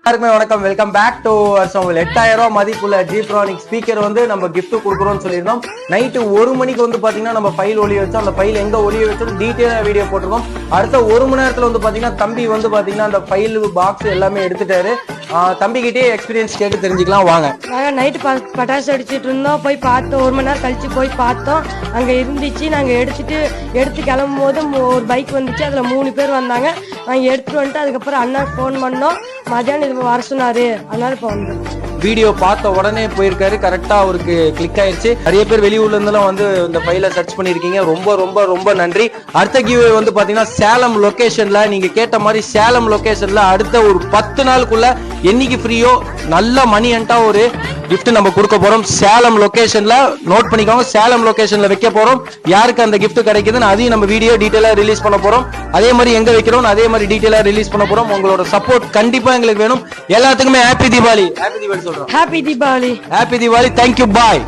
எல்லாருக்குமே வணக்கம், welcome back to 8000 ரூபாய் மதிப்புள்ள ஜிப்ரானிக் ஸ்பீக்கர் வந்து நம்ம கிஃப்ட் கொடுக்குறோம்னு சொல்லியிருந்தோம். நைட்டு 1 மணிக்கு வந்து பாத்தீங்கன்னா நம்ம ஃபைல் ஒளிய வச்சோம். அந்த ஃபைல் எங்க ஒளிய வச்சோம் டீட்டெயிலா வீடியோ போட்டிருக்கோம். அடுத்த 1 மணி நேரத்துல வந்து பாத்தீங்கன்னா தம்பி வந்து பாத்தீங்கன்னா அந்த ஃபைல் பாக்ஸ் எல்லாமே எடுத்துட்டாரு. தம்பி கிட்டே எக்ஸ்பீரியன்ஸ் கேட்டு தெரிஞ்சுக்கலாம் வாங்க. நாங்க நைட்டு பட்டாசு அடிச்சிட்டு இருந்தோம், போய் பார்த்தோம். 1 மணி நேரம் கழிச்சு போய் பார்த்தோம், அங்க இருந்துச்சு. நாங்க எடுத்து கிளம்பும் போது ஒரு பைக் வந்துச்சு, அதுல 3 பேர் வந்தாங்க. நாங்க எடுத்துட்டு வந்துட்டு அதுக்கப்புறம் அண்ணா போன் பண்ணோம், மதியானம் இது வர சொன்னாரு, அதனால இப்போ வந்தோம். வீடியோ பார்த்த உடனே போயிருக்காரு, கரெக்டா அவருக்கு கிளிக் ஆயிடுச்சு. நிறைய பேர் வெளியூர்ல இருந்தெல்லாம் வந்து இந்த ஃபைலை சர்ச் பண்ணிருக்கீங்க, ரொம்ப ரொம்ப ரொம்ப நன்றி. அடுத்த கிவ்வே வந்து பாத்தீங்கன்னா சேலம் லொகேஷன்ல, நீங்க கேட்ட மாதிரி சேலம் லொகேஷன்ல அடுத்த ஒரு 10 நாளுக்குள்ள என்னைக்கு ஃப்ரீயோ நல்ல மணி அண்டா ஒரு கிஃப்ட் நம்ம கொடுக்க போறோம். சேலம் லொகேஷன்ல நோட் பண்ணிக்கோங்க, சேலம் லொகேஷன்ல வைக்க போறோம். யாருக்கு அந்த கிஃப்ட் கிடைக்குதுன்னு அதையும் நம்ம வீடியோ டீடைலா ரிலீஸ் பண்ண போறோம். அதே மாதிரி எங்க வைக்கிறோம் அதே மாதிரி டீடைலா ரிலீஸ் பண்ண போறோம். உங்களோட சப்போர்ட் கண்டிப்பா எங்களுக்கு வேணும். எல்லாத்துக்குமே ஹாப்பி தீபாவளி. ஹாப்பி தீபாவளி சொல்றோம். Happy Deepavali. Happy Deepavali. Thank you, பாய்.